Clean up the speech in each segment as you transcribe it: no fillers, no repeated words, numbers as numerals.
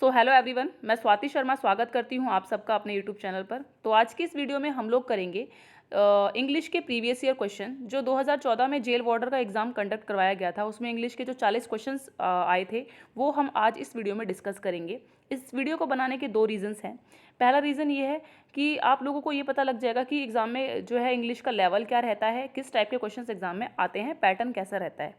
So hello everyone, मैं स्वाति शर्मा स्वागत करती हूँ आप सबका अपने यूट्यूब चैनल पर। तो आज की इस वीडियो में हम लोग करेंगे इंग्लिश के प्रीवियस ईयर क्वेश्चन जो 2014 में जेल वार्डर का एग्ज़ाम कंडक्ट करवाया गया था। उसमें इंग्लिश के जो 40 क्वेश्चंस आए थे वो हम आज इस वीडियो में डिस्कस करेंगे। इस वीडियो को बनाने के दो रीज़न्स हैं। पहला रीज़न ये है कि आप लोगों को ये पता लग जाएगा कि एग्ज़ाम में जो है इंग्लिश का लेवल क्या रहता है, किस टाइप के क्वेश्चंस एग्ज़ाम में आते हैं, पैटर्न कैसा रहता है।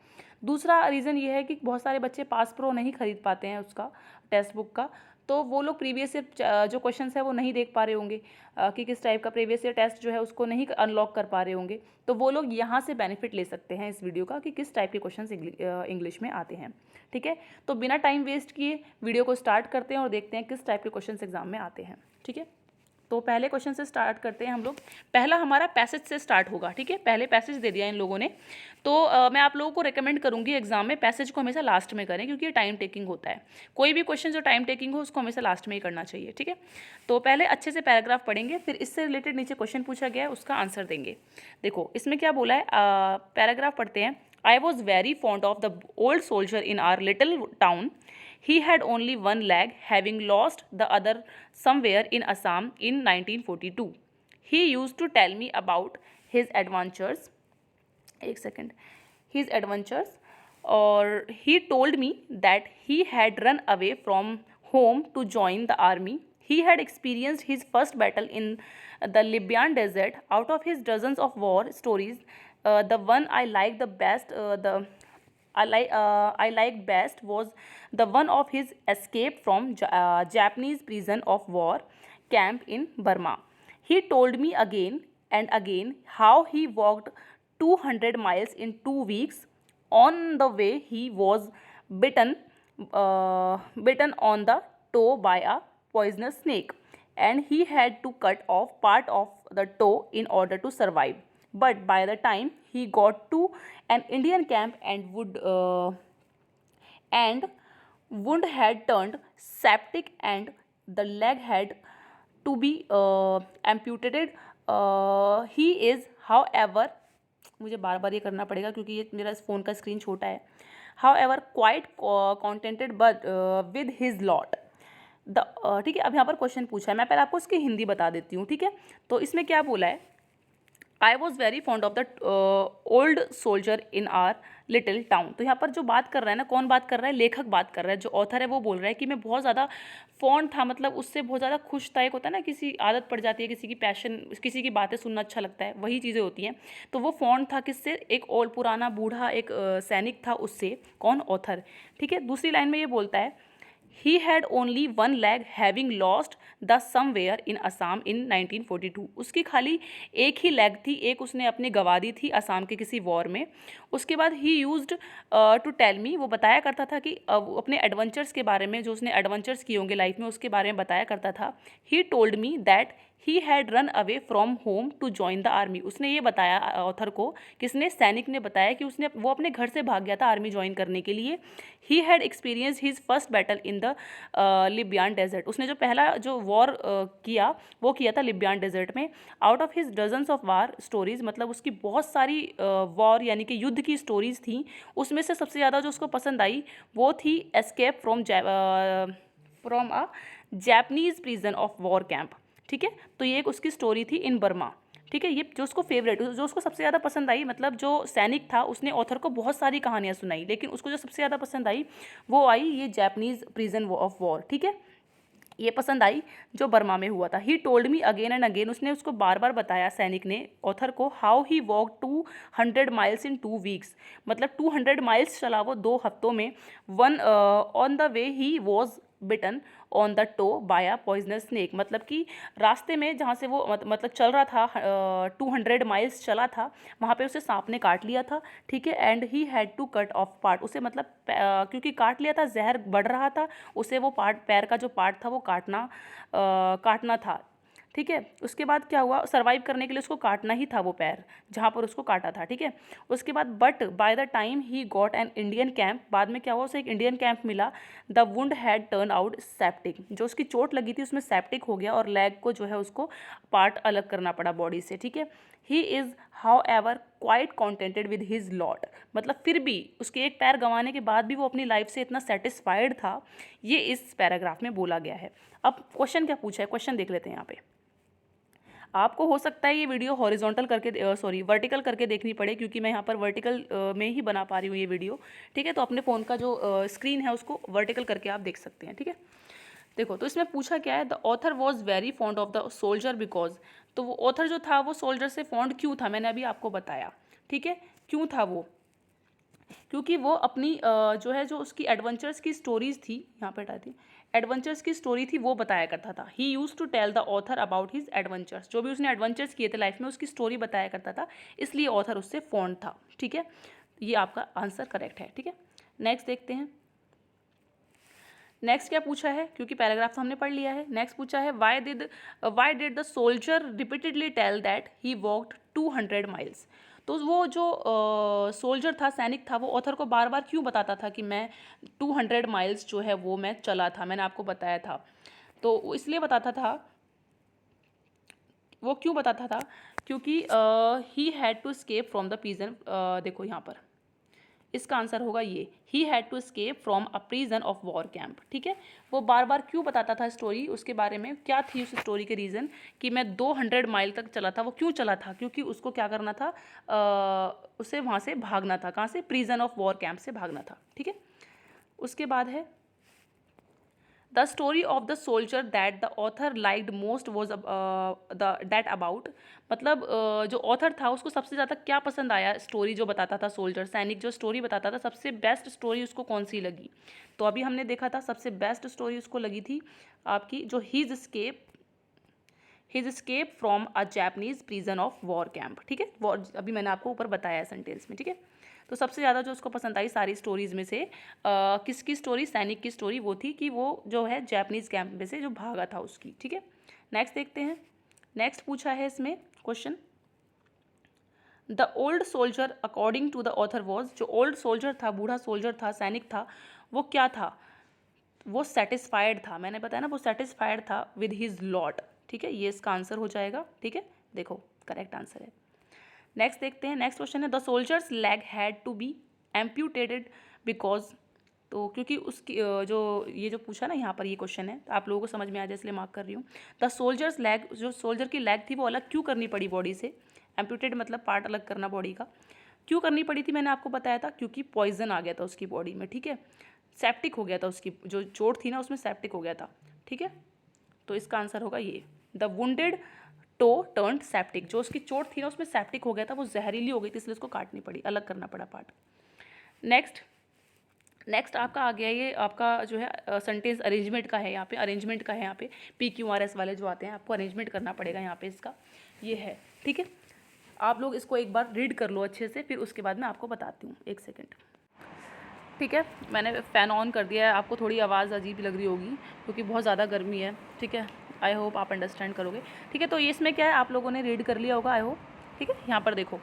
दूसरा रीज़न ये है कि बहुत सारे बच्चे पास प्रो नहीं खरीद पाते हैं उसका टेक्स्ट बुक का, तो वो लोग प्रीवियस ईयर जो क्वेश्चंस है वो नहीं देख पा रहे होंगे कि किस टाइप का प्रीवियस ईयर टेस्ट जो है उसको नहीं अनलॉक कर पा रहे होंगे। तो वो लोग यहाँ से बेनिफिट ले सकते हैं इस वीडियो का कि किस टाइप के क्वेश्चंस इंग्लिश में आते हैं। ठीक है, तो बिना टाइम वेस्ट किए वीडियो को स्टार्ट करते हैं और देखते हैं किस टाइप के क्वेश्चंस एग्जाम में आते हैं। ठीक है, तो पहले क्वेश्चन से स्टार्ट करते हैं हम लोग। पहला हमारा पैसेज से स्टार्ट होगा। ठीक है, पहले पैसेज दे दिया इन लोगों ने, तो मैं आप लोगों को रिकमेंड करूंगी एग्जाम में पैसेज को हमेशा लास्ट में करें, क्योंकि ये टाइम टेकिंग होता है। कोई भी क्वेश्चन जो टाइम टेकिंग हो उसको हमेशा लास्ट में ही करना चाहिए। ठीक है, तो पहले अच्छे से पैराग्राफ पढ़ेंगे, फिर इससे रिलेटेड नीचे क्वेश्चन पूछा गया है उसका आंसर देंगे। देखो इसमें क्या बोला है, पैराग्राफ पढ़ते हैं। I was very fond of the old soldier in are little town. He had only one leg, having lost the other somewhere in Assam in 1942. He used to tell me about his adventures. एक second. His adventures. Or he told me that he had run away from home to join the army. He had experienced his first battle in the Libyan desert. Out of his dozens of war stories, the one I liked the best, I liked best was the one of his escape from Japanese prison of war camp in Burma. He told me again and again how he walked 200 miles in 2 weeks. On the way, he was bitten on the toe by a poisonous snake, and he had to cut off part of the toe in order to survive. But by the time he got to an Indian camp and wound had turned septic and the leg had to be amputated. He is, however, मुझे बार बार ये करना पड़ेगा क्योंकि ये मेरा phone का screen छोटा है. However, quite contented but with his lot. ठीक है, अब यहाँ पर क्वेश्चन पूछा है, मैं पहले आपको इसकी हिंदी बता देती हूँ. ठीक है, तो इसमें क्या बोला है, I was very fond of the old soldier in are little town. तो यहाँ पर जो बात कर रहा है ना, कौन बात कर रहा है, लेखक बात कर रहा है, जो ऑथर है वो बोल रहा है कि मैं बहुत ज़्यादा फॉन्ड था, मतलब उससे बहुत ज़्यादा खुश था. एक होता है ना, किसी आदत पड़ जाती है, किसी की पैशन, किसी की बातें सुनना अच्छा लगता है, वही चीज़ें होती हैं. तो वो फॉन्ड था किससे, एक ओल्ड पुराना बूढ़ा एक सैनिक था उससे. कौन, ऑथर. ठीक है, दूसरी लाइन में ये बोलता है he had only one leg having lost the somewhere in Assam in 1942. उसकी खाली एक ही लेग थी, एक उसने अपनी गंवा दी थी असम के किसी वॉर में. उसके बाद he used to tell me, वो बताया करता था कि अपने एडवेंचर्स के बारे में, जो उसने एडवेंचर्स किए होंगे लाइफ में उसके बारे में बताया करता था. he told me that he had run away from home to join the army. उसने ये बताया, ऑथर को, किसने, सैनिक ने बताया कि वो अपने घर से भाग गया था आर्मी ज्वाइन करने के लिए. He had experience his first battle in the Libyan desert. उसने जो पहला जो वॉर किया वो किया था लिबियान डेजर्ट में. Out of his dozens of war stories, मतलब उसकी बहुत सारी वॉर यानी कि युद्ध की स्टोरीज थी. उसमें से सबसे ज़्यादा जो उसको पसंद आई वो थी escape from a Japanese prison of war camp. ठीक है, तो ये एक उसकी स्टोरी थी इन बर्मा. ठीक है, ये जो उसको फेवरेट, जो उसको सबसे ज़्यादा पसंद आई, मतलब जो सैनिक था उसने ऑथर को बहुत सारी कहानियाँ सुनाई, लेकिन उसको जो सबसे ज़्यादा पसंद आई वो आई ये जैपनीज़ प्रिजन ऑफ वॉर. ठीक है, ये पसंद आई जो बर्मा में हुआ था. He told me again and again, उसने उसको बार बार बताया सैनिक ने ऑथर को, how he walk 200 miles in 2 weeks. मतलब 200 माइल्स चला वो 2 हफ्तों में. One on the way he was bitten on the toe by a poisonous snake. मतलब कि रास्ते में जहाँ से वो मतलब चल रहा था, 200 माइल्स चला था, वहाँ पे उसे सांप ने काट लिया था. ठीक है, and he had to cut off part. उसे मतलब क्योंकि काट लिया था, जहर बढ़ रहा था, उसे वो पार्ट, पैर का जो पार्ट था वो काटना था. ठीक है, उसके बाद क्या हुआ, सर्वाइव करने के लिए उसको काटना ही था वो पैर जहाँ पर उसको काटा था. ठीक है, उसके बाद but by the time he got an Indian camp. बाद में क्या हुआ, उसे एक इंडियन कैंप मिला. The wound had turn out septic. जो उसकी चोट लगी थी उसमें सेप्टिक हो गया और लेग को जो है उसको पार्ट अलग करना पड़ा बॉडी से. ठीक है, he is however quite contented with his lot, मतलब फिर भी उसके एक पैर गंवाने के बाद भी वो अपनी लाइफ से इतना सेटिस्फाइड था, ये इस पैराग्राफ में बोला गया है। अब क्वेश्चन क्या पूछा है, क्वेश्चन देख लेते हैं यहाँ पे। आपको हो सकता है ये वीडियो हॉरिजॉन्टल करके वर्टिकल करके देखनी पड़े, क्योंकि मैं यहाँ पर वर्टिकल में ही बना पा रही हूँ ये वीडियो, ठीक है। तो अपने फ़ोन का जो स्क्रीन है उसको वर्टिकल करके आप देख सकते हैं, ठीक है। देखो, तो इसमें पूछा क्या है, the author was very fond of the soldier because, तो वो ऑथर जो था वो सोल्जर से फॉन्ड क्यों था, मैंने अभी आपको बताया, ठीक है। क्यों था वो, क्योंकि वो अपनी जो है जो उसकी एडवेंचर्स की स्टोरीज थी, यहाँ पे हटा दी, एडवेंचर्स की स्टोरी थी वो बताया करता था। He used to tell the author about his adventures, जो भी उसने एडवेंचर्स किए थे लाइफ में उसकी स्टोरी बताया करता था, इसलिए ऑथर उससे फॉन्ड था, ठीक है। ये आपका आंसर करेक्ट है, ठीक है। नेक्स्ट देखते हैं, नेक्स्ट क्या पूछा है, क्योंकि पैराग्राफ तो हमने पढ़ लिया है। नेक्स्ट पूछा है why did the soldier repeatedly tell that he walked 200 miles, तो वो जो सोल्जर था, सैनिक था, वो ऑथर को बार बार क्यों बताता था कि मैं 200 माइल्स जो है वो मैं चला था, मैंने आपको बताया था। तो इसलिए बताता था, वो क्यों बताता था, क्योंकि he had to escape from the prison, देखो यहाँ पर इसका आंसर होगा ये, he had to escape from a prison of war camp, ठीक है। वो बार बार क्यों बताता था स्टोरी, उसके बारे में क्या थी उस स्टोरी के रीज़न कि मैं 200 माइल तक चला था, वो क्यों चला था, क्योंकि उसको क्या करना था, उसे वहाँ से भागना था, कहाँ से, प्रिजन ऑफ वॉर कैंप से भागना था, ठीक है। उसके बाद है the story of the soldier that the author liked most was that about, मतलब जो ऑथर था उसको सबसे ज़्यादा क्या पसंद आया, स्टोरी जो बताता था सोल्जर, सैनिक जो स्टोरी बताता था, सबसे बेस्ट स्टोरी उसको कौन सी लगी। तो अभी हमने देखा था सबसे बेस्ट स्टोरी उसको लगी थी आपकी जो his escape from a Japanese prison of war camp, ठीक है। वॉर, अभी मैंने आपको ऊपर बताया सेंटेंस में, ठीक है। तो सबसे ज़्यादा जो उसको पसंद आई सारी स्टोरीज़ में से किसकी स्टोरी, सैनिक की स्टोरी वो थी कि वो जो है जापानीज़ कैंप में से जो भागा था उसकी, ठीक है। नेक्स्ट देखते हैं, नेक्स्ट पूछा है इसमें question, the old soldier according to the author was, जो ओल्ड सोल्जर था, बूढ़ा सोल्जर था, सैनिक था, वो क्या था, वो सेटिस्फाइड था, मैंने बताया ना वो सेटिस्फाइड था विद हिज लॉट, ठीक है। ये इसका आंसर हो जाएगा, ठीक है। देखो करेक्ट आंसर है। नेक्स्ट देखते हैं, नेक्स्ट क्वेश्चन है the soldier's leg had to be amputated because, तो क्योंकि उसकी जो ये जो पूछा ना यहाँ पर ये क्वेश्चन है, तो आप लोगों को समझ में आ जाए इसलिए मार्क कर रही हूँ। द सोल्जर्स लेग, जो सोल्जर की लेग थी वो अलग क्यों करनी पड़ी बॉडी से, एम्प्यूटेड मतलब पार्ट अलग करना बॉडी का, क्यों करनी पड़ी थी, मैंने आपको बताया था क्योंकि पॉइजन आ गया था उसकी बॉडी में, ठीक है। सेप्टिक हो गया था, उसकी जो चोट थी ना उसमें सेप्टिक हो गया था, ठीक है। तो इसका आंसर होगा ये, the wounded toe turned septic, जो उसकी चोट थी ना उसमें सेप्टिक हो गया था, वो जहरीली हो गई थी, इसलिए उसको काटनी पड़ी, अलग करना पड़ा पार्ट। नेक्स्ट आपका आ गया ये आपका जो है सेंटेंस अरेंजमेंट का है, यहाँ पे अरेंजमेंट का है, यहाँ पे PQRS वाले जो आते हैं आपको अरेंजमेंट करना पड़ेगा यहाँ पे इसका, ये है, ठीक है। आप लोग इसको एक बार रीड कर लो अच्छे से, फिर उसके बाद मैं आपको बताती हूँ, एक सेकेंड, ठीक है। मैंने फ़ैन ऑन कर दिया है, आपको थोड़ी आवाज़ अजीब लग रही होगी क्योंकि बहुत ज़्यादा गर्मी है, ठीक है। आई होप आप अंडरस्टैंड करोगे, ठीक है। तो ये इसमें क्या है, आप लोगों ने रीड कर लिया होगा, आई होप, ठीक है। यहाँ पर देखो,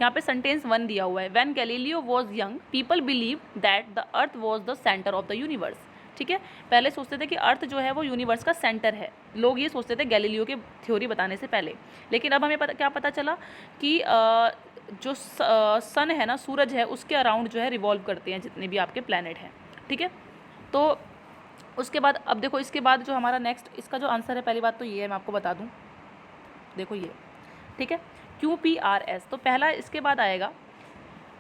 यहाँ पे सेंटेंस 1 दिया हुआ है, when Galileo was young people believe that the earth was the centre of the universe, ठीक है। पहले सोचते थे कि अर्थ जो है वो यूनिवर्स का सेंटर है, लोग ये सोचते थे गैलीलियो के थ्योरी बताने से पहले, लेकिन अब हमें क्या पता चला कि जो सन है ना, सूरज है, उसके अराउंड जो है रिवॉल्व करते हैं जितने भी आपके प्लैनेट हैं, ठीक है। तो उसके बाद अब देखो, इसके बाद जो हमारा नेक्स्ट इसका जो आंसर है, पहली बात तो ये है, मैं आपको बता दूं, देखो ये, ठीक है, QPRS, तो पहला इसके बाद आएगा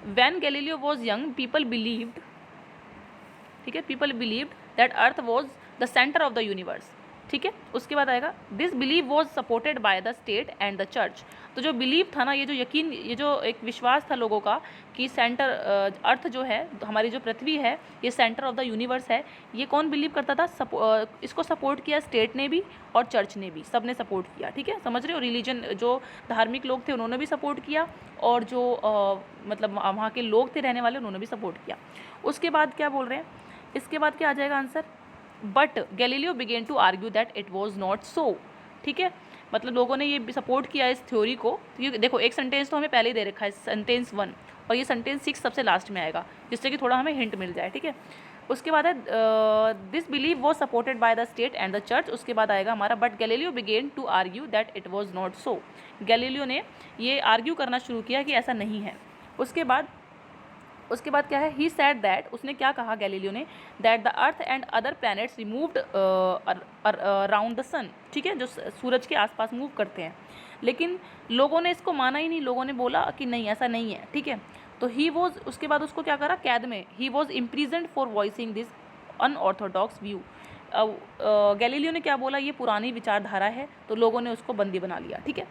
when Galileo was young people believed, ठीक है, people believed that earth was the centre of the universe, ठीक है। उसके बाद आएगा this believe was supported by the state and the church, तो जो बिलीव था ना, ये जो यकीन, ये जो एक विश्वास था लोगों का कि सेंटर अर्थ जो है, हमारी जो पृथ्वी है, ये सेंटर ऑफ द यूनिवर्स है, ये कौन बिलीव करता था, इसको सपोर्ट किया स्टेट ने भी और चर्च ने भी, सब ने सपोर्ट किया, ठीक है, समझ रहे हो। रिलीजन जो धार्मिक लोग थे उन्होंने भी सपोर्ट किया, और जो मतलब वहाँ के लोग थे रहने वाले, उन्होंने भी सपोर्ट किया। उसके बाद क्या बोल रहे हैं, इसके बाद क्या आ जाएगा answer, but Galileo began to argue that it was not so, ठीक है। मतलब लोगों ने ये सपोर्ट किया इस थ्योरी को, तो ये देखो एक सेंटेंस तो हमें पहले ही दे रखा है, सेंटेंस 1, और ये सेंटेंस 6 सबसे लास्ट में आएगा, जिससे कि थोड़ा हमें हिंट मिल जाए, ठीक है। उसके बाद है this believe was supported by the state and the church. उसके बाद आएगा हमारा but Galileo began to argue that it was not so. Galileo ने ये आर्ग्यू करना शुरू किया कि ऐसा नहीं है। उसके बाद क्या है, ही सेड दैट, उसने क्या कहा गैलीलियो ने, that the earth and other planets removed around the sun, ठीक है, जो सूरज के आसपास मूव करते हैं। लेकिन लोगों ने इसको माना ही नहीं, लोगों ने बोला कि नहीं ऐसा नहीं है, ठीक है। तो ही वॉज, उसके बाद उसको क्या करा, कैद में, he was imprisoned for voicing this unorthodox view. Galileo ने क्या बोला, ये पुरानी विचारधारा है, तो लोगों ने उसको बंदी बना लिया, ठीक है।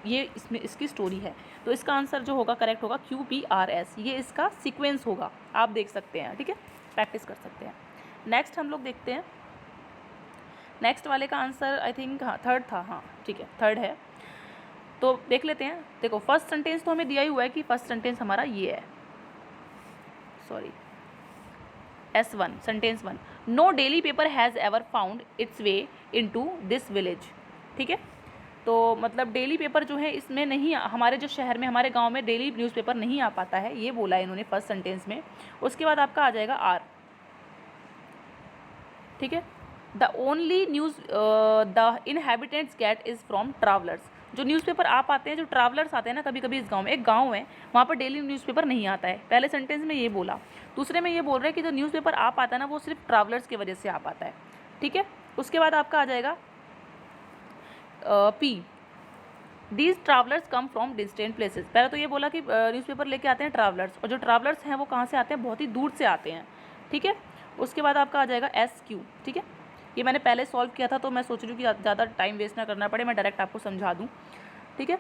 ये इसमें इसकी स्टोरी है। तो इसका आंसर जो होगा करेक्ट होगा QPRS, ये इसका सीक्वेंस होगा, आप देख सकते हैं, ठीक है, प्रैक्टिस कर सकते हैं। नेक्स्ट हम लोग देखते हैं, नेक्स्ट वाले का आंसर आई थिंक हाँ थर्ड था, हाँ ठीक है थर्ड है। तो देख लेते हैं। देखो फर्स्ट सेंटेंस तो हमें दिया ही हुआ है कि फर्स्ट सेंटेंस हमारा ये है, sorry S1 sentence 1, no daily paper has ever found its way into this village, ठीक है। तो मतलब डेली पेपर जो है इसमें नहीं, हमारे जो शहर में, हमारे गांव में डेली न्यूज़पेपर नहीं आ पाता है, ये बोला है इन्होंने फर्स्ट सेंटेंस में। उसके बाद आपका आ जाएगा R, ठीक है। The only news the inhabitants get is from travellers, जो न्यूज़पेपर आ पाते हैं, जो ट्रैवलर्स आते हैं ना कभी कभी इस गांव में, एक गांव है वहाँ पर डेली न्यूज़पेपर नहीं आता है, पहले सेंटेंस में ये बोला। दूसरे में ये बोल रहे हैं कि जो न्यूज़पेपर आ पाता है ना वो सिर्फ ट्रैवलर्स की वजह से आ पाता है, ठीक है। उसके बाद आपका आ जाएगा P, these travellers come from distant places. पहले तो ये बोला कि न्यूज़पेपर लेके आते हैं ट्रैवलर्स, और जो ट्रैवलर्स हैं वो कहाँ से आते हैं, बहुत ही दूर से आते हैं, ठीक है। उसके बाद आपका आ जाएगा SQ, ठीक है। ये मैंने पहले सॉल्व किया था, तो मैं सोच रही हूँ कि ज़्यादा टाइम वेस्ट ना करना पड़े, मैं डायरेक्ट आपको समझा दूँ, ठीक है।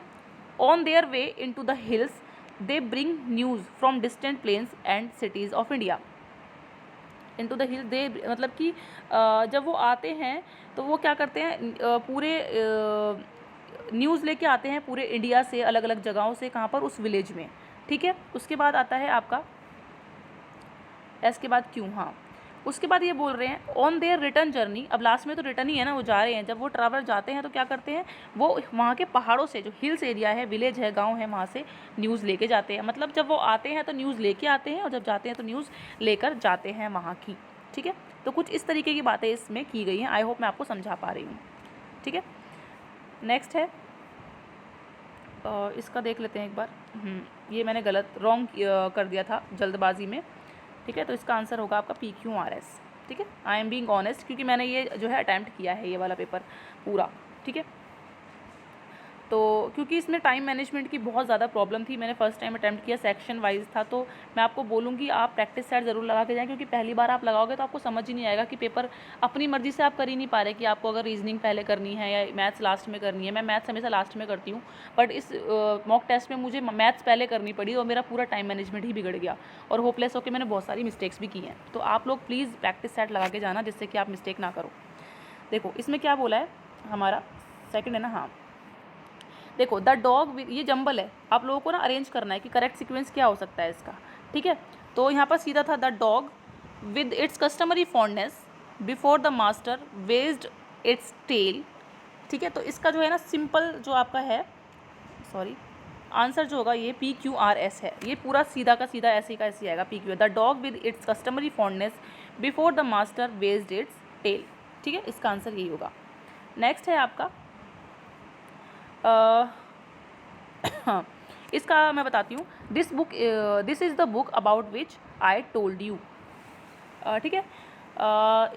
On their way into the hills they bring news from distant plains and cities of India. Into the hill they, मतलब कि जब वो आते हैं तो वो क्या करते हैं, पूरे न्यूज़ लेके आते हैं पूरे इंडिया से, अलग अलग जगहों से, कहाँ पर, उस विलेज में, ठीक है। उसके बाद आता है आपका S के बाद Q, हाँ। उसके बाद ये बोल रहे हैं ऑन देयर रिटर्न जर्नी, अब लास्ट में तो रिटर्न ही है ना, वो जा रहे हैं, जब वो ट्रैवलर जाते हैं तो क्या करते हैं, वो वहाँ के पहाड़ों से, जो हिल्स एरिया है, विलेज है, गांव है, वहाँ से न्यूज़ लेके जाते हैं। मतलब जब वो आते हैं तो न्यूज़ लेके आते हैं, और जब जाते हैं तो न्यूज़ लेकर जाते हैं वहाँ की, ठीक है। तो कुछ इस तरीके की बातें इसमें की गई हैं, आई होप मैं आपको समझा पा रही हूँ, ठीक है। नेक्स्ट है इसका देख लेते हैं एक बार। ये मैंने गलत रॉन्ग कर दिया था जल्दबाजी में, ठीक है। तो इसका आंसर होगा आपका PQRS, ठीक है। आई एम बीइंग ऑनेस्ट, क्योंकि मैंने ये जो है अटैम्प्ट किया है ये वाला पेपर पूरा, ठीक है। तो क्योंकि इसमें टाइम मैनेजमेंट की बहुत ज़्यादा प्रॉब्लम थी, मैंने फर्स्ट टाइम अटैम्प्ट किया, सेक्शन वाइज था, तो मैं आपको बोलूँगी आप प्रैक्टिस सेट ज़रूर लगा के जाएँ, क्योंकि पहली बार आप लगाओगे तो आपको समझ ही नहीं आएगा कि पेपर अपनी मर्जी से आप कर ही नहीं पा रहे कि आपको अगर रीजनिंग पहले करनी है या मैथ्स लास्ट में करनी है। मैं मैथ्स हमेशा लास्ट में करती हूँ, बट इस मॉक टेस्ट में मुझे मैथ्स पहले करनी पड़ी और मेरा पूरा टाइम मैनेजमेंट ही बिगड़ गया, और होपलेस होकर मैंने बहुत सारी मिस्टेक्स भी की हैं। तो आप लोग प्लीज़ प्रैक्टिस सेट लगा के जाना, जिससे कि आप मिस्टेक ना करो। देखो इसमें क्या बोला है हमारा, सेकंड है ना, हाँ। देखो द डॉग, ये जंबल है, आप लोगों को ना अरेंज करना है कि करेक्ट सीक्वेंस क्या हो सकता है इसका, ठीक है। तो यहाँ पर सीधा था, the dog with its customary fondness before the master wagged its tail, ठीक है। तो इसका जो है ना सिंपल जो आपका है, सॉरी, आंसर जो होगा ये PQRS है, ये पूरा सीधा का सीधा ऐसे का ऐसे आएगा PQ, the dog with its customary fondness before the master wagged its tail, ठीक है। इसका आंसर यही होगा। नेक्स्ट है आपका हाँ, इसका मैं बताती हूँ, this is the book about which I told you, ठीक है।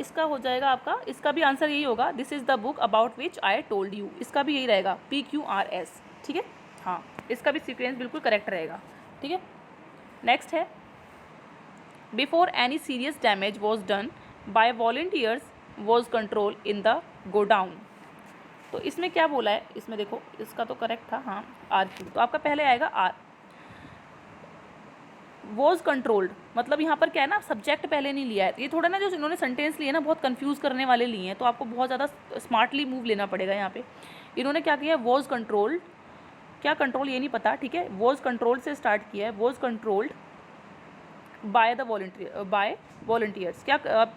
इसका हो जाएगा आपका, इसका भी आंसर यही होगा, this is the book about which I told you, इसका भी यही रहेगा PQRS, ठीक है। हाँ, इसका भी सीक्वेंस बिल्कुल करेक्ट रहेगा, ठीक है। नेक्स्ट है before any serious damage was done by volunteers was control in the godown. तो इसमें क्या बोला है, इसमें देखो इसका तो करेक्ट था, हाँ RQ, तो आपका पहले आएगा R, वॉज कंट्रोल्ड, मतलब यहाँ पर क्या है ना, सब्जेक्ट पहले नहीं लिया है। ये थोड़ा ना जो इन्होंने सेंटेंस लिए ना बहुत कंफ्यूज करने वाले लिए हैं, तो आपको बहुत ज़्यादा स्मार्टली मूव लेना पड़ेगा। यहाँ पे इन्होंने क्या किया है, वॉज कंट्रोल्ड, क्या कंट्रोल ये नहीं पता, ठीक है। वॉज कंट्रोल्ड से स्टार्ट किया है, was controlled by the volunteer, by volunteers, क्या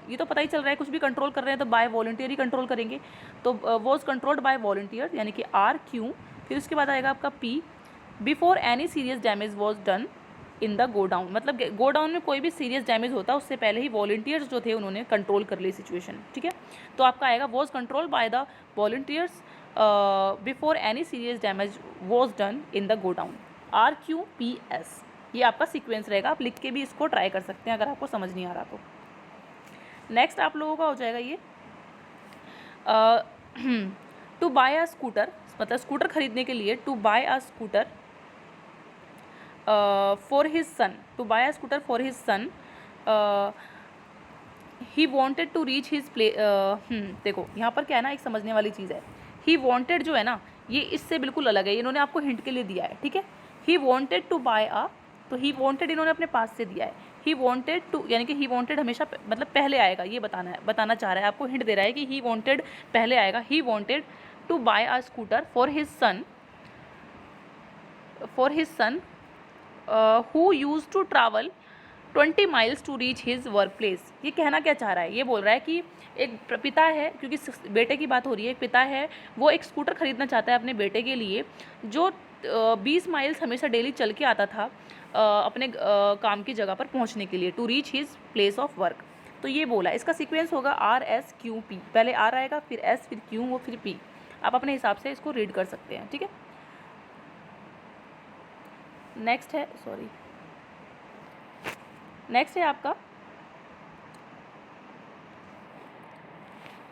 ये तो पता ही चल रहा है, कुछ भी कंट्रोल कर रहे हैं तो बाय वॉलंटियर ही कंट्रोल करेंगे। तो वॉज कंट्रोल्ड बाय वॉलंटियर यानी कि RQ, फिर उसके बाद आएगा आपका P, before any serious damage was done in the godown, मतलब गोडाउन में कोई भी सीरियस डैमेज होता उससे पहले ही वॉलंटियर्स जो थे उन्होंने कंट्रोल कर ली सिचुएशन, ठीक है। तो आपका आएगा was control by the volunteers before any serious damage was done in the godown. RQPS ये आपका सीक्वेंस रहेगा, आप लिख के भी इसको ट्राई कर सकते हैं अगर आपको समझ नहीं आ रहा तो। नेक्स्ट आप लोगों का हो जाएगा ये टू बाय अ स्कूटर, मतलब स्कूटर खरीदने के लिए, to buy a scooter for his son, to buy a scooter for his son, he wanted to reach his देखो यहाँ पर क्या है ना, एक समझने वाली चीज़ है। ही वॉन्टेड जो है ना, ये इससे बिल्कुल अलग है, इन्होंने आपको हिंट के लिए दिया है, ठीक है। ही वॉन्टेड टू बाय अ, तो ही वॉन्टेड इन्होंने अपने पास से दिया है। ही वॉन्टेड टू, यानी कि ही वॉन्टेड हमेशा मतलब पहले आएगा, ये बताना चाह रहा है, आपको हिंट दे रहा है कि ही वॉन्टेड पहले आएगा। He wanted to buy a scooter for his son who use to travel 20 miles to reach his work place. ये कहना क्या चाह रहा है, ये बोल रहा है कि एक पिता है, क्योंकि बेटे की बात हो रही है, एक पिता है वो एक स्कूटर खरीदना चाहता है अपने बेटे के लिए, जो 20 माइल्स हमेशा डेली चल के आता था अपने काम की जगह पर पहुंचने के लिए, to reach his place of work. तो ये बोला, इसका सीक्वेंस होगा RSQP, पहले R आएगा, फिर S, फिर Q, वो फिर P। आप अपने हिसाब से इसको रीड कर सकते हैं, ठीक है। नेक्स्ट है आपका,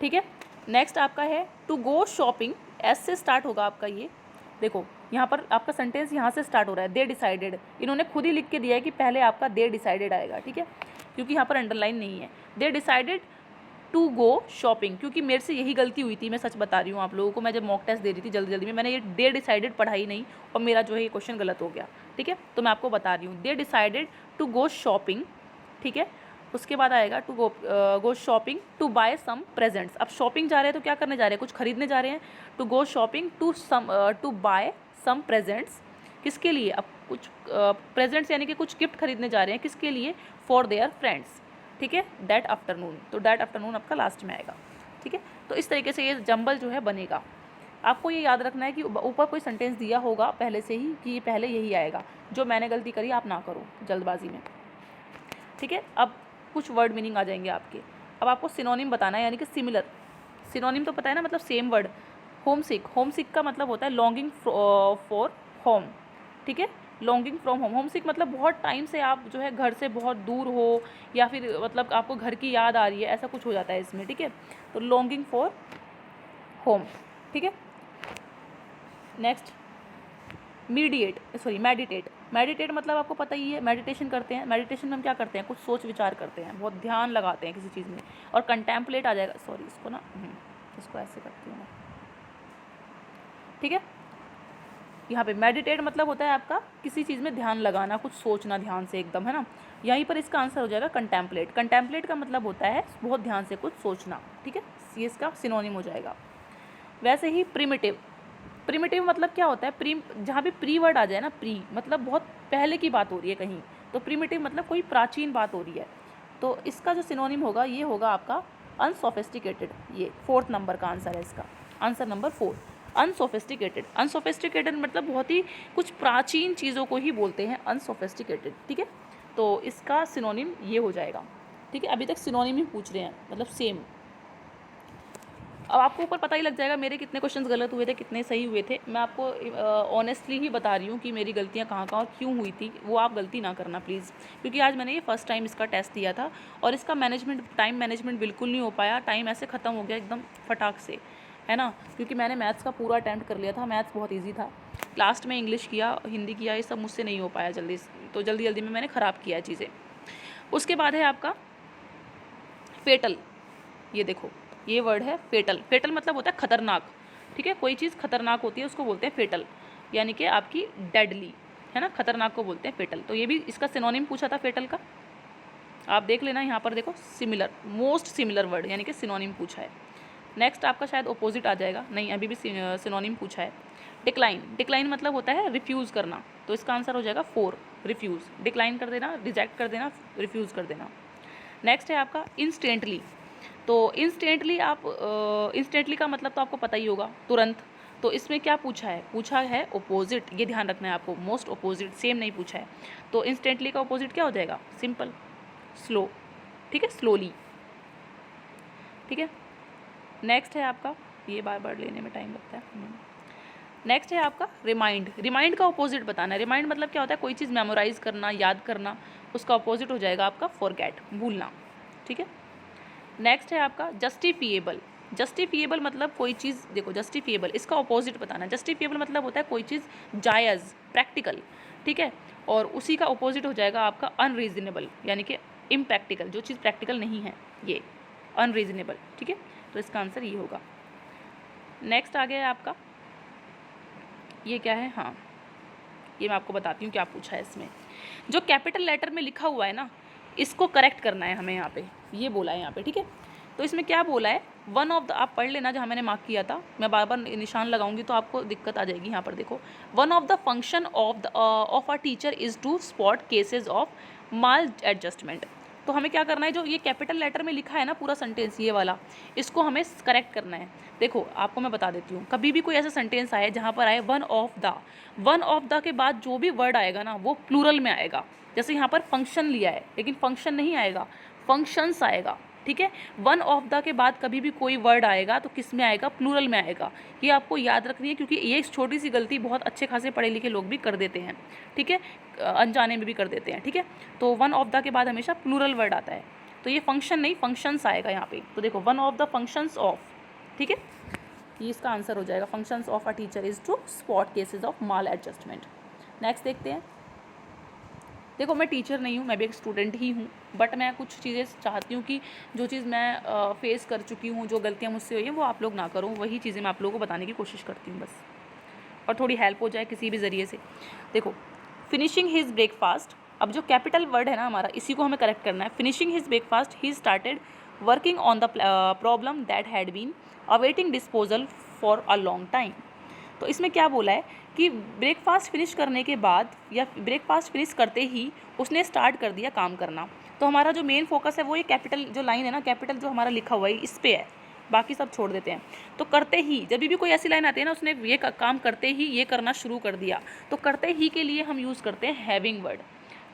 ठीक है, नेक्स्ट आपका है टू गो शॉपिंग। S से स्टार्ट होगा आपका ये, देखो यहाँ पर आपका सेंटेंस यहाँ से स्टार्ट हो रहा है, दे डिसाइडेड, इन्होंने खुद ही लिख के दिया है कि पहले आपका दे डिसाइडेड आएगा, ठीक है, क्योंकि यहाँ पर अंडरलाइन नहीं है। They decided to go shopping, क्योंकि मेरे से यही गलती हुई थी, मैं सच बता रही हूँ आप लोगों को, मैं जब मॉक टेस्ट दे रही थी जल्दी जल्दी में, मैंने ये दे डिसाइडेड पढ़ा ही नहीं और मेरा जो है ये क्वेश्चन गलत हो गया, ठीक है। तो मैं आपको बता रही हूँ, they decided to go shopping, ठीक है। उसके बाद आएगा to go shopping to buy some presents. अब शॉपिंग जा रहे हैं तो क्या करने जा रहे हैं, कुछ खरीदने जा रहे हैं। To go shopping to buy some presents, किसके लिए, अब कुछ प्रेजेंट्स यानी कि कुछ गिफ्ट खरीदने जा रहे हैं, किसके लिए, फॉर देयर फ्रेंड्स, ठीक है। दैट आफ्टरनून, तो दैट आफ्टरनून आपका लास्ट में आएगा, ठीक है। तो इस तरीके से ये जंबल जो है बनेगा। आपको ये याद रखना है कि ऊपर कोई सेंटेंस दिया होगा पहले से ही कि ये पहले यही आएगा, जो मैंने गलती करी आप ना करो जल्दबाजी में, ठीक है। अब कुछ वर्ड मीनिंग आ जाएंगे आपके। अब आपको सिनोनिम बताना है, यानी कि सिमिलर। सिनोनिम तो पता है ना, मतलब सेम वर्ड। होम सिक, होम सिक का मतलब होता है लॉन्गिंग फॉर होम, ठीक है, लॉन्गिंग फ्रॉम होम। होम सिक मतलब बहुत टाइम से आप जो है घर से बहुत दूर हो, या फिर मतलब आपको घर की याद आ रही है, ऐसा कुछ हो जाता है इसमें, ठीक है। तो लॉन्गिंग फॉर होम, ठीक है। Next meditate. मेडिटेट मतलब आपको पता ही है, मेडिटेशन करते हैं। मेडिटेशन में हम क्या करते हैं, कुछ सोच विचार करते हैं, बहुत ध्यान लगाते हैं किसी चीज़ में। और कंटेम्पलेट आ जाएगा, सॉरी इसको ना इसको ऐसे करती हूँ मैं, ठीक है। यहाँ पे मेडिटेट मतलब होता है आपका किसी चीज़ में ध्यान लगाना, कुछ सोचना ध्यान से एकदम, है ना। यहीं पर इसका आंसर हो जाएगा कंटेम्पलेट। कंटेम्पलेट का मतलब होता है बहुत ध्यान से कुछ सोचना, ठीक है, ये इसका सिनोनिम हो जाएगा। वैसे ही प्रिमिटिव, प्रिमिटिव मतलब क्या होता है, जहाँ भी प्री वर्ड आ जाए ना, प्री मतलब बहुत पहले की बात हो रही है कहीं, तो प्रिमिटिव मतलब कोई प्राचीन बात हो रही है। तो इसका जो सिनोनिम होगा ये होगा आपका अनसोफिस्टिकेटेड। ये 4th नंबर का आंसर है इसका, आंसर नंबर 4, अनसोफिस्टिकेटेड। अनसोफिस्टिकेटेड मतलब बहुत ही कुछ प्राचीन चीज़ों को ही बोलते हैं अनसोफिस्टिकेटेड, ठीक है। तो इसका सिनोनिम ये हो जाएगा, ठीक है। अभी तक सिनोनिम ही पूछ रहे हैं, मतलब सेम। अब आपको ऊपर पता ही लग जाएगा मेरे कितने क्वेश्चंस गलत हुए थे, कितने सही हुए थे। मैं आपको ऑनेस्टली ही बता रही हूँ कि मेरी गलतियाँ कहाँ और क्यों हुई थी, वो आप गलती ना करना प्लीज़, क्योंकि आज मैंने ये फर्स्ट टाइम इसका टेस्ट दिया था और इसका टाइम मैनेजमेंट बिल्कुल नहीं हो पाया। टाइम ऐसे ख़त्म हो गया एकदम फटाक से, है ना, क्योंकि मैंने मैथ्स का पूरा अटेम्प्ट कर लिया था, मैथ्स बहुत ईजी था। लास्ट में इंग्लिश किया, हिंदी किया, ये सब मुझसे नहीं हो पाया जल्दी, तो जल्दी में मैंने ख़राब किया चीज़ें। उसके बाद है आपका फेटल। ये देखो ये वर्ड है फेटल। फेटल मतलब होता है खतरनाक, ठीक है, कोई चीज़ खतरनाक होती है उसको बोलते हैं फेटल, यानी कि आपकी डेडली, है ना, खतरनाक को बोलते हैं फेटल। तो ये भी इसका सिनोनिम पूछा था फेटल का, आप देख लेना यहाँ पर, देखो सिमिलर, मोस्ट सिमिलर वर्ड, यानी कि सिनोनिम पूछा है। नेक्स्ट आपका शायद अपोजिट आ जाएगा, नहीं अभी भी सिनोनिम पूछा है। डिक्लाइन, डिक्लाइन मतलब होता है रिफ्यूज़ करना, तो इसका आंसर हो जाएगा 4, रिफ्यूज़। डिक्लाइन कर देना, रिजेक्ट कर देना, रिफ्यूज़ कर देना। नेक्स्ट है आपका इंस्टेंटली। तो इंस्टेंटली का मतलब तो आपको पता ही होगा, तुरंत। तो इसमें क्या पूछा है ऑपोजिट, ये ध्यान रखना है आपको, मोस्ट ऑपोजिट, सेम नहीं पूछा है। तो इंस्टेंटली का ऑपोजिट क्या हो जाएगा? सिंपल, स्लो, ठीक है, स्लोली, ठीक है। नेक्स्ट है आपका, ये बार बार लेने में टाइम लगता है। नेक्स्ट है आपका रिमाइंड। रिमाइंड का ऑपोजिट बताना है। रिमाइंड मतलब क्या होता है? कोई चीज़ मेमोराइज करना, याद करना, उसका ऑपोजिट हो जाएगा आपका फॉरगेट, भूलना, ठीक है। नेक्स्ट है आपका जस्टिफिएबल। जस्टिफिएबल मतलब कोई चीज़, देखो जस्टिफिएबल, इसका ऑपोजिट बताना है। जस्टिफिएबल मतलब होता है कोई चीज़ जायज़, प्रैक्टिकल, ठीक है, और उसी का ऑपोजिट हो जाएगा आपका अनरीजनेबल, यानी कि इम्प्रैक्टिकल, जो चीज़ प्रैक्टिकल नहीं है, ये अनरीजनेबल, ठीक है। तो इसका आंसर ये होगा। नेक्स्ट आ गया है आपका, ये क्या है? हाँ, ये मैं आपको बताती हूँ क्या पूछा है इसमें। जो कैपिटल लेटर में लिखा हुआ है ना, इसको करेक्ट करना है हमें, यहाँ पे ये बोला है यहाँ पे, ठीक है। तो इसमें क्या बोला है? वन ऑफ द, आप पढ़ लेना जहाँ मैंने मार्क किया था, मैं बार बार निशान लगाऊंगी तो आपको दिक्कत आ जाएगी। यहाँ पर देखो, one of the function of a teacher is to spot cases of maladjustment. तो हमें क्या करना है, जो ये कैपिटल लेटर में लिखा है ना पूरा सेंटेंस, ये वाला, इसको हमें करेक्ट करना है। देखो आपको मैं बता देती हूँ, कभी भी कोई ऐसा सेंटेंस आए जहाँ पर आए वन ऑफ द के बाद जो भी वर्ड आएगा ना वो प्लूरल में आएगा। जैसे यहाँ पर फंक्शन लिया है, लेकिन फंक्शन नहीं आएगा, फंक्शंस आएगा, ठीक है। वन ऑफ द के बाद कभी भी कोई वर्ड आएगा तो किस में आएगा? प्लूरल में आएगा। ये आपको याद रखनी है, क्योंकि ये एक छोटी सी गलती बहुत अच्छे खासे पढ़े लिखे लोग भी कर देते हैं, ठीक है, अनजाने में भी कर देते हैं, ठीक है। तो वन ऑफ द के बाद हमेशा प्लूरल वर्ड आता है, तो ये फंक्शन नहीं, फंक्शंस आएगा यहाँ पे। तो देखो, one of the functions of, ठीक है, ये इसका आंसर हो जाएगा। Functions of a teacher is to spot cases of maladjustment. Next देखते हैं। देखो, मैं टीचर नहीं हूँ, मैं भी एक स्टूडेंट ही हूँ, बट मैं कुछ चीज़ें चाहती हूँ कि जो चीज़ मैं फेस कर चुकी हूँ, जो गलतियाँ मुझसे हुई हैं, वो आप लोग ना करो। वही चीज़ें मैं आप लोगों को बताने की कोशिश करती हूँ बस, और थोड़ी हेल्प हो जाए किसी भी ज़रिए से। देखो, फिनिशिंग हिज ब्रेकफास्ट, अब जो कैपिटल वर्ड है ना हमारा, इसी को हमें करेक्ट करना है। Finishing his breakfast he started working on the problem that had been awaiting disposal for a long time. तो इसमें क्या बोला है कि ब्रेकफास्ट फिनिश करने के बाद या ब्रेकफास्ट फिनिश करते ही उसने स्टार्ट कर दिया काम करना। तो हमारा जो मेन फोकस है वो ये कैपिटल जो लाइन है ना, कैपिटल जो हमारा लिखा हुआ है इस पे है, बाकी सब छोड़ देते हैं। तो करते ही, जब भी कोई ऐसी लाइन आती है ना, उसने ये काम करते ही ये करना शुरू कर दिया, तो करते ही के लिए हम यूज़ करते हैं हैविंग वर्ड,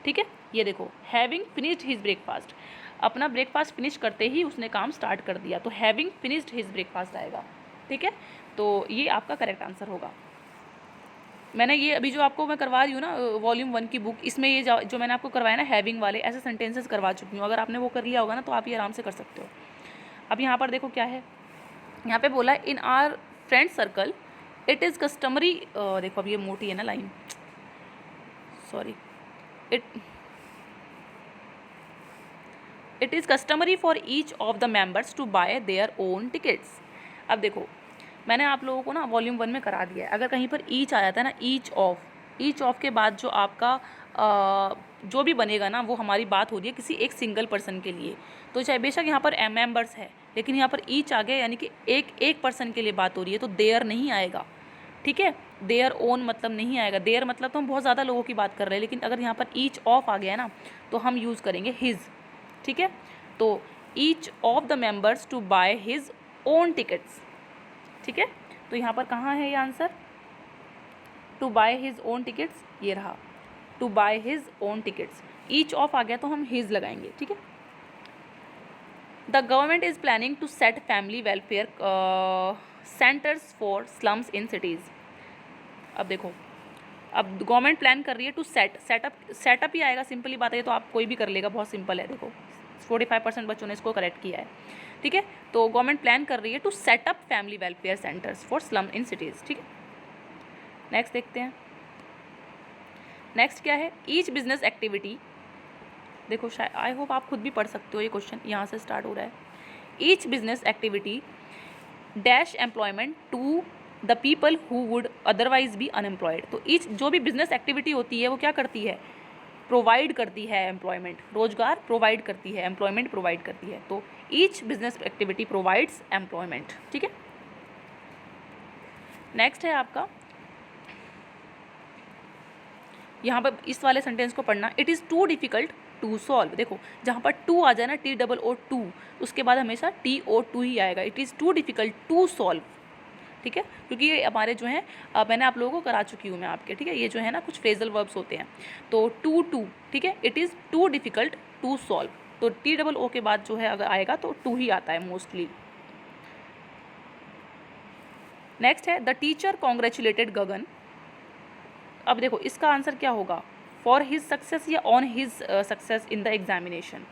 ठीक है। ये देखो, हैविंग फिनिश्ड हिज ब्रेकफास्ट, अपना ब्रेकफास्ट फिनिश करते ही उसने काम स्टार्ट कर दिया, तो हैविंग फिनिश्ड हिज ब्रेकफास्ट आएगा, ठीक है। तो ये आपका करेक्ट आंसर होगा। मैंने ये अभी जो आपको मैं करवा रही हूँ ना वॉल्यूम 1 की बुक, इसमें ये जो मैंने आपको करवाया ना हैविंग वाले ऐसे सेंटेंसेस करवा चुकी हूँ। अगर आपने वो कर लिया होगा ना तो आप ये आराम से कर सकते हो। अब यहाँ पर देखो क्या है, यहाँ पे बोला in our friend circle it is customary, देखो अब ये मोटी है ना line, sorry, it is customary for each of the members to buy their own tickets. अब देखो, मैंने आप लोगों को ना वॉल्यूम 1 में करा दिया है, अगर कहीं पर ईच आ जाता है ना, ईच ऑफ के बाद जो आपका जो भी बनेगा ना वो हमारी बात हो रही है किसी एक सिंगल पर्सन के लिए। तो चाहे बेशक यहाँ पर मेंबर्स है, लेकिन यहाँ पर ईच आ गया, यानी कि एक पर्सन के लिए बात हो रही है, तो देयर नहीं आएगा, ठीक है। देयर ओन मतलब नहीं आएगा, देयर मतलब तो हम बहुत ज़्यादा लोगों की बात कर रहे हैं, लेकिन अगर यहाँ पर ईच ऑफ आ गया है ना तो हम यूज़ करेंगे हिज, ठीक है। तो each of the members to buy his own tickets, ठीक है। तो यहाँ पर कहाँ है ये आंसर? To buy his own tickets, ये रहा, to buy his own tickets. Each of आ गया तो हम हिज लगाएंगे, ठीक है। The government is planning to set family welfare centres for slums in cities. अब देखो, अब गवर्नमेंट प्लान कर रही है टू सेटअप ही आएगा, सिंपली बात है, तो आप कोई भी कर लेगा, बहुत सिंपल है। देखो 45% बच्चों ने इसको करेक्ट किया है, ठीक है। तो गवर्नमेंट प्लान कर रही है to set up family welfare centres for slum in cities, ठीक है। नेक्स्ट देखते हैं। नेक्स्ट क्या है? ईच बिजनेस एक्टिविटी, देखो शायद आई होप आप खुद भी पढ़ सकते हो, ये क्वेश्चन यहाँ से स्टार्ट हो रहा है। Each business activity dash employment to the people who would otherwise be unemployed. तो ईच जो भी बिजनेस एक्टिविटी होती है वो क्या करती है? प्रोवाइड करती है एम्प्लॉयमेंट, रोजगार प्रोवाइड करती है, एम्प्लॉयमेंट प्रोवाइड करती है। तो each business activity provides employment, ठीक है। नेक्स्ट है आपका, यहाँ पर इस वाले सेंटेंस को पढ़ना, it is too difficult to solve. देखो जहाँ पर टू आ जाए ना, TOO 2, उसके बाद हमेशा TO2 ही आएगा। It is too difficult to solve, ठीक है, क्योंकि ये हमारे जो हैं मैंने आप लोगों को करा चुकी हूँ मैं आपके, ठीक है। ये जो है ना कुछ फ्रेजल वर्ब्स होते हैं। तो टू, ठीक है, it is too difficult to solve, तो TOO के बाद जो है अगर आएगा तो टू ही आता है मोस्टली। नेक्स्ट है द टीचर कॉन्ग्रेचुलेटेड गगन। अब देखो इसका आंसर क्या होगा, फॉर हिज सक्सेस या on his success in the examination,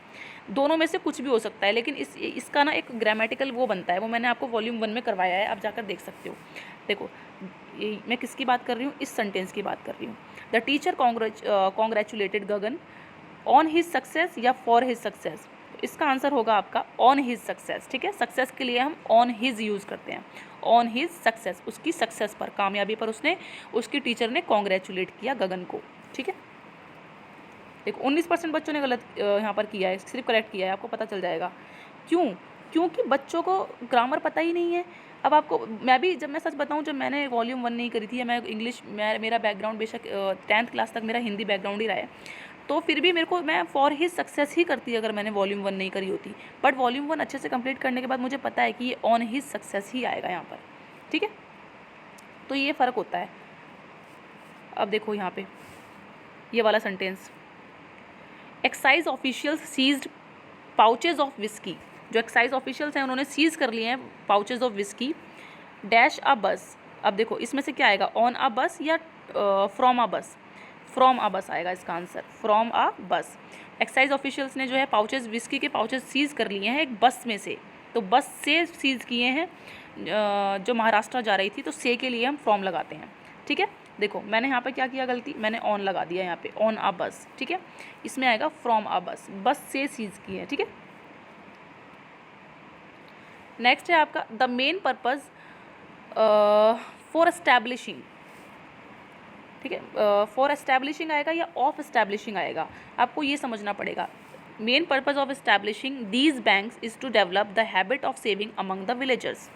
दोनों में से कुछ भी हो सकता है, लेकिन इसका ना एक ग्रामेटिकल वो बनता है, वो मैंने आपको वॉल्यूम 1 में करवाया है, आप जाकर देख सकते हो। देखो मैं किसकी बात कर रही हूँ, इस सेंटेंस की बात कर रही हूँ। The teacher congratulated Gagan on his success या फॉर हिज सक्सेस, इसका आंसर होगा आपका ऑन हिज सक्सेस, ठीक है। सक्सेस के लिए हम ऑन हिज यूज़ करते हैं, ऑन हिज सक्सेस, उसकी सक्सेस पर, कामयाबी पर उसने, उसकी टीचर ने कॉन्ग्रेचुलेट किया गगन को, ठीक है। देखो 19% बच्चों ने गलत यहाँ पर किया है, सिर्फ करेक्ट किया है, आपको पता चल जाएगा क्यों, क्योंकि बच्चों को ग्रामर पता ही नहीं है। अब आपको मैं भी, जब मैं सच बताऊं, जब मैंने वॉल्यूम 1 नहीं करी थी, या मैं इंग्लिश, मेरा बैकग्राउंड बेशक 10th क्लास तक मेरा हिंदी बैकग्राउंड ही रहा है, तो फिर भी मेरे को, मैं फॉर हिज सक्सेस ही करती अगर मैंने वॉल्यूम 1 नहीं करी होती। बट वॉल्यूम 1 अच्छे से कंप्लीट करने के बाद मुझे पता है कि ये ऑन हिज सक्सेस ही आएगा यहाँ पर, ठीक है। तो ये फ़र्क होता है। अब देखो यहाँ पे ये वाला सेंटेंस, excise officials seized pouches of whisky, जो एक्साइज ऑफिशियल्स हैं उन्होंने सीज कर लिए हैं pouches of whisky dash a bus. अब देखो इसमें से क्या आएगा, ऑन अ बस या फ्रॉम अ बस, फ्रॉम अ बस आएगा इसका आंसर, फ्रॉम अ बस। एक्साइज ऑफिशियल्स ने जो है पाउचेज, विस्की के पाउचेज सीज कर लिए हैं एक बस में से, तो बस से सीज किए हैं, जो महाराष्ट्र जा रही थी, तो से के लिए हम फ्रॉम लगाते हैं, ठीक है। देखो मैंने यहाँ पे क्या किया गलती, मैंने ऑन लगा दिया यहाँ पे, ऑन अ बस, ठीक है। इसमें आएगा फ्रॉम अ बस, बस से सीज किए हैं, ठीक है। नेक्स्ट है आपका the main purpose for establishing, ठीक है। फॉर एस्टैब्लिशिंग आएगा या ऑफ एस्टैब्लिशिंग आएगा, आपको ये समझना पड़ेगा। Main purpose of establishing these banks is to develop the habit of saving among the villagers,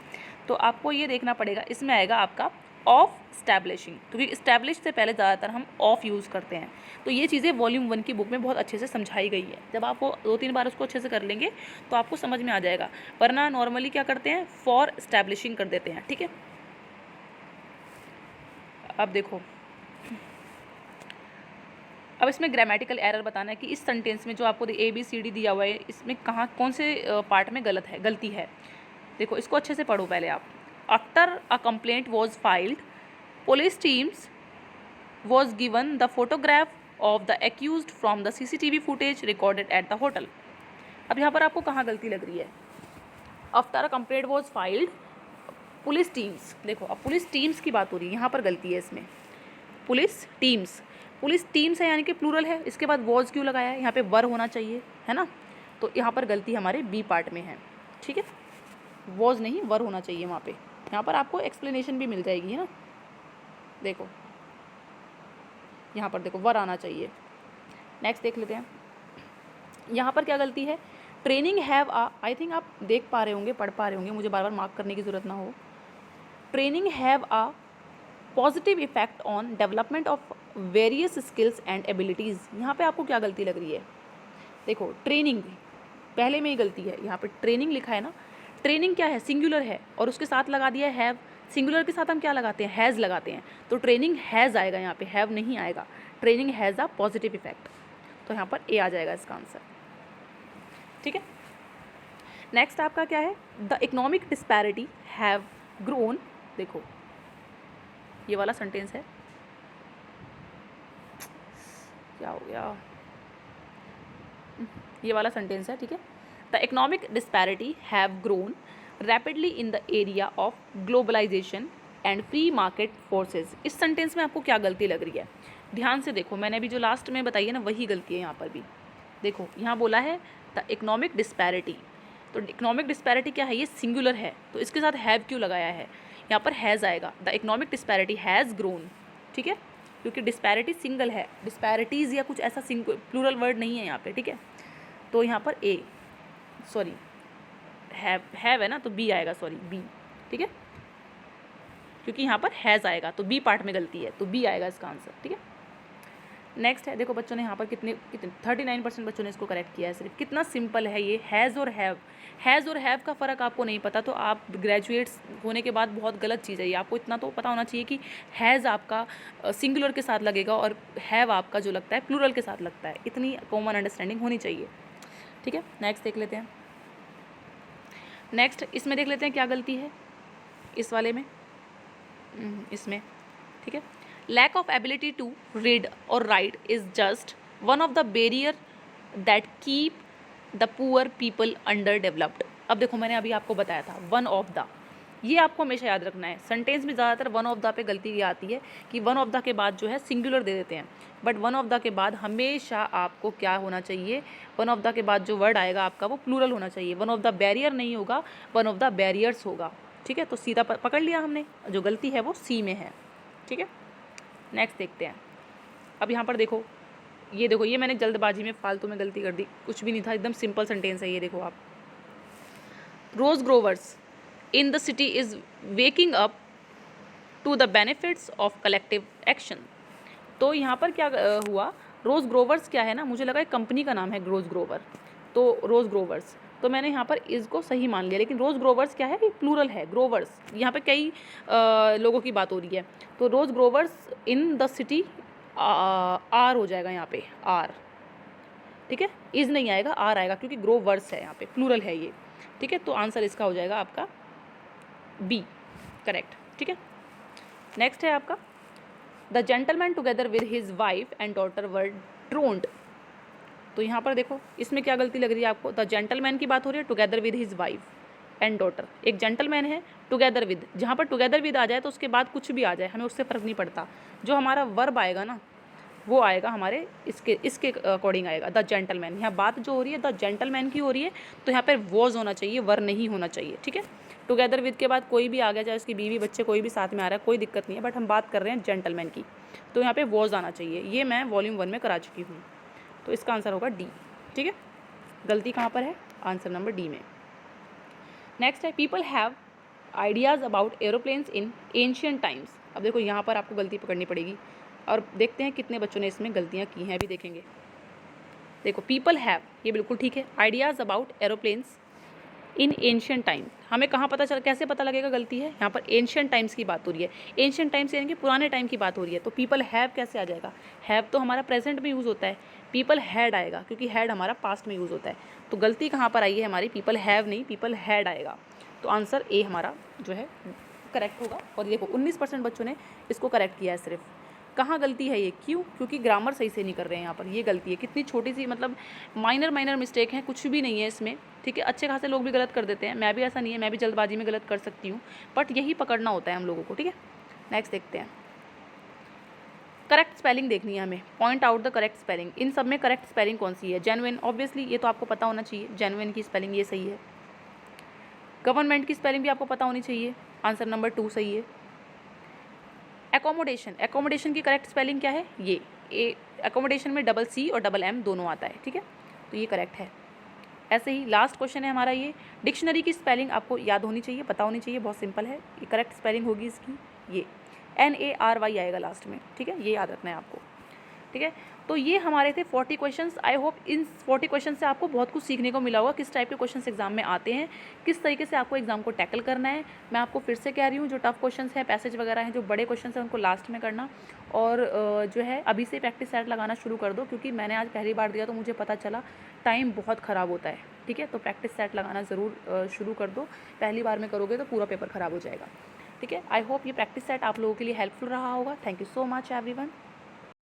तो आपको ये देखना पड़ेगा, इसमें आएगा आपका ऑफ स्टैब्लिशिंग, क्योंकि स्टैब्लिश से पहले ज़्यादातर हम ऑफ यूज़ करते हैं। तो ये चीज़ें वॉल्यूम 1 की बुक में बहुत अच्छे से समझाई गई है, जब आप वो 2-3 बार उसको अच्छे से कर लेंगे तो आपको समझ में आ जाएगा, वरना नॉर्मली क्या करते हैं, फॉर स्टैब्लिशिंग कर देते हैं, ठीक है। अब देखो, अब इसमें ग्रामेटिकल एरर बताना है कि इस सेंटेंस में जो आपको ABCD दिया हुआ है, इसमें कहाँ कौन से पार्ट में गलती है। देखो इसको अच्छे से पढ़ो पहले आप। After a complaint was filed, police teams was given the photograph of the accused from the CCTV footage recorded at the hotel. अब यहाँ पर आपको कहाँ गलती लग रही है, after a complaint was filed, police teams, देखो अब पुलिस टीम्स की बात हो रही है, यहाँ पर गलती है इसमें, पुलिस टीम्स है यानी कि प्लूरल है, इसके बाद वॉज क्यों लगाया है, यहाँ पे वर होना चाहिए, है ना। तो यहाँ पर गलती हमारे बी पार्ट में है, ठीक है, वॉज नहीं वर होना चाहिए वहाँ पे। यहाँ पर आपको एक्सप्लेनेशन भी मिल जाएगी, है ना। देखो यहाँ पर देखो वर आना चाहिए। नेक्स्ट देख लेते हैं, यहाँ पर क्या गलती है, training have a, I think आप देख पा रहे होंगे, पढ़ पा रहे होंगे, मुझे बार बार मार्क करने की ज़रूरत ना हो। Training have a positive effect on development of various skills and abilities, यहाँ पे आपको क्या गलती लग रही है। देखो ट्रेनिंग पहले में ही गलती है, यहाँ पे ट्रेनिंग लिखा है ना, ट्रेनिंग क्या है, सिंगुलर है और उसके साथ लगा दिया है हैव, सिंगुलर के साथ हम क्या लगाते हैं, हैज़ लगाते हैं, तो ट्रेनिंग हैज़ आएगा, यहाँ पे हैव नहीं आएगा, training has a positive effect, तो यहाँ पर ए आ जाएगा इसका आंसर, ठीक है। नेक्स्ट आपका क्या है, the economic disparity have grown, देखो ये वाला सेंटेंस है, क्या हो गया, ये वाला सेंटेंस है, ठीक है। The economic disparity have grown rapidly in the area of globalisation and free market forces, इस सेंटेंस में आपको क्या गलती लग रही है, ध्यान से देखो, मैंने अभी जो लास्ट में बताई है ना वही गलती है यहाँ पर भी। देखो यहाँ बोला है द इकोनॉमिक डिस्पैरिटी, तो इकोनॉमिक डिस्पैरिटी क्या है, ये सिंगुलर है, तो इसके साथ हैव क्यों लगाया है, यहाँ पर हैज़ आएगा, the economic disparity has grown, ठीक है, क्योंकि डिस्पैरिटी सिंगल है, डिस्पैरिटीज़ या कुछ ऐसा प्लूरल वर्ड नहीं है यहाँ पे, ठीक है। तो यहाँ पर ए, सॉरी हैव है ना, तो बी आएगा, सॉरी बी, ठीक है, क्योंकि यहाँ पर हैज़ आएगा तो बी पार्ट में गलती है, तो बी आएगा इसका आंसर, ठीक है। नेक्स्ट है, देखो बच्चों ने यहाँ पर कितने 39% बच्चों ने इसको करेक्ट किया है सिर्फ। कितना सिंपल है ये, हैज़ और हैव। हैज़ और हैव का फ़र्क आपको नहीं पता तो आप ग्रेजुएट्स होने के बाद बहुत गलत चीज़ है ये। आपको इतना तो पता होना चाहिए कि हैज़ आपका सिंगुलर के साथ लगेगा और हैव आपका जो लगता है प्लूरल के साथ लगता है। इतनी कॉमन अंडरस्टैंडिंग होनी चाहिए, ठीक है। नेक्स्ट देख लेते हैं। नेक्स्ट इसमें देख लेते हैं क्या गलती है इस वाले में, इसमें, ठीक है। Lack of ability to read और write is just one of the barrier that keep the poor people underdeveloped. अब देखो मैंने अभी आपको बताया था वन ऑफ द, ये आपको हमेशा याद रखना है। सेंटेंस में ज़्यादातर वन ऑफ द पे गलती ये आती है कि वन ऑफ द के बाद जो है सिंगुलर दे देते हैं, बट वन ऑफ द के बाद हमेशा आपको क्या होना चाहिए, वन ऑफ द के बाद जो वर्ड आएगा आपका वो प्लूरल होना चाहिए। वन ऑफ द बैरियर नहीं होगा, वन ऑफ द बैरियर्स होगा, ठीक है। तो सीधा पकड़ लिया हमने, जो गलती है वो सी में है, ठीक है। नेक्स्ट देखते हैं। अब यहाँ पर देखो, ये देखो, ये मैंने जल्दबाजी में फालतू में गलती कर दी, कुछ भी नहीं था, एकदम सिंपल सेंटेंस है ये। देखो आप, rose growers in the city is waking up to the benefits of collective action. तो यहाँ पर क्या हुआ, रोज ग्रोवर्स क्या है ना, मुझे लगा एक कंपनी का नाम है रोज ग्रोवर, तो रोज ग्रोवर्स, तो मैंने यहाँ पर इसको सही मान लिया, लेकिन रोज ग्रोवर्स क्या है, ये प्लूरल है। ग्रोवर्स यहाँ पे कई लोगों की बात हो रही है, तो rose growers in the city are हो जाएगा यहाँ पे, आर, ठीक है। इज़ नहीं आएगा, आर आएगा, क्योंकि ग्रोवर्स है यहाँ पे, प्लूरल है ये, ठीक है। तो आंसर इसका हो जाएगा आपका बी, करेक्ट, ठीक है। नेक्स्ट है आपका, the gentleman together with his wife and daughter were drowned. तो यहाँ पर देखो इसमें क्या गलती लग रही है आपको, द जेंटलमैन की बात हो रही है, together with his wife and daughter. एक जेंटलमैन है, टुगेदर विद, जहाँ पर टुगेदर विद आ जाए तो उसके बाद कुछ भी आ जाए हमें उससे फ़र्क नहीं पड़ता, जो हमारा वर्ब आएगा ना वो आएगा हमारे इसके अकॉर्डिंग आएगा। द जेंटलमैन, यहाँ बात जो हो रही है द जेंटलमैन की हो रही है, तो यहाँ पर वॉज होना चाहिए, वर नहीं होना चाहिए, ठीक है। टुगेदर विद के बाद कोई भी आ गया, चाहे उसकी बीवी बच्चे कोई भी साथ में आ रहा है, कोई दिक्कत नहीं है, बट हम बात कर रहे हैं जेंटलमैन की, तो यहाँ पे वॉज आना चाहिए। ये मैं वॉल्यूम 1 में करा चुकी हूँ, तो इसका आंसर होगा डी, ठीक है। गलती कहाँ पर है, आंसर नंबर डी में। नेक्स्ट है, people have ideas about aeroplanes in ancient times. अब देखो यहाँ पर आपको गलती पकड़नी पड़ेगी, और देखते हैं कितने बच्चों ने इसमें गलतियाँ की हैं, अभी देखेंगे। देखो पीपल हैव, ये बिल्कुल ठीक है, ideas about aeroplanes in ancient time, हमें कहाँ पता चल, कैसे पता लगेगा गलती है, यहाँ पर एंशियंट टाइम्स की बात हो रही है, एंशियंट टाइम्स यानी कि पुराने टाइम की बात हो रही है, तो पीपल हैव कैसे आ जाएगा, हैव तो हमारा प्रेजेंट में यूज़ होता है, पीपल हैड आएगा, क्योंकि हैड हमारा पास्ट में यूज़ होता है। तो गलती कहाँ पर आई है हमारी, पीपल हैव नहीं, पीपल हैड आएगा, तो आंसर ए हमारा जो है करेक्ट होगा। और देखो 19% बच्चों ने इसको करेक्ट किया है सिर्फ। कहाँ गलती है ये, क्यों, क्योंकि ग्रामर सही से नहीं कर रहे हैं यहाँ पर, ये गलती है। कितनी छोटी सी, मतलब माइनर मिस्टेक है, कुछ भी नहीं है इसमें, ठीक है। अच्छे खासे लोग भी गलत कर देते हैं, मैं भी ऐसा नहीं है, मैं भी जल्दबाजी में गलत कर सकती हूँ, बट यही पकड़ना होता है हम लोगों को, ठीक है। नेक्स्ट देखते हैं, करेक्ट स्पेलिंग देखनी है हमें, point out the correct spelling. इन सब में करेक्ट स्पेलिंग कौन सी है, जेन्युइन, ऑब्वियसली ये तो आपको पता होना चाहिए, जेन्युइन की स्पेलिंग ये सही है। गवर्नमेंट की स्पेलिंग भी आपको पता होनी चाहिए, आंसर नंबर 2 सही है। एकोमोडेशन, एकोमोडेशन की करेक्ट स्पेलिंग क्या है, ये एकोमोडेशन में डबल सी और डबल एम दोनों आता है, ठीक है, तो ये करेक्ट है। ऐसे ही लास्ट क्वेश्चन है हमारा ये, डिक्शनरी की स्पेलिंग आपको याद होनी चाहिए, पता होनी चाहिए, बहुत सिंपल है। ये करेक्ट स्पेलिंग होगी इसकी, ये NARY आएगा लास्ट में, ठीक है, ये याद रखना है आपको, ठीक है। तो ये हमारे थे 40 questions. I hope in 40 question से आपको बहुत कुछ सीखने को मिला होगा, किस टाइप के क्वेश्चंस एग्जाम में आते हैं, किस तरीके से आपको एग्जाम को टैकल करना है। मैं आपको फिर से कह रही हूँ, जो टफ क्वेश्चंस हैं, पैसेज वगैरह हैं, जो बड़े क्वेश्चंस हैं, उनको लास्ट में करना, और जो है अभी से प्रैक्टिस सेट लगाना शुरू कर दो, क्योंकि मैंने आज पहली बार दिया तो मुझे पता चला टाइम बहुत ख़राब होता है, ठीक है। तो प्रैक्टिस सेट लगाना ज़रूर शुरू कर दो, पहली बार में करोगे तो पूरा पेपर ख़राब हो जाएगा, ठीक है। आई होप ये प्रैक्टिस सेट आप लोगों के लिए हेल्पफुल रहा होगा। Thank you so much everyone.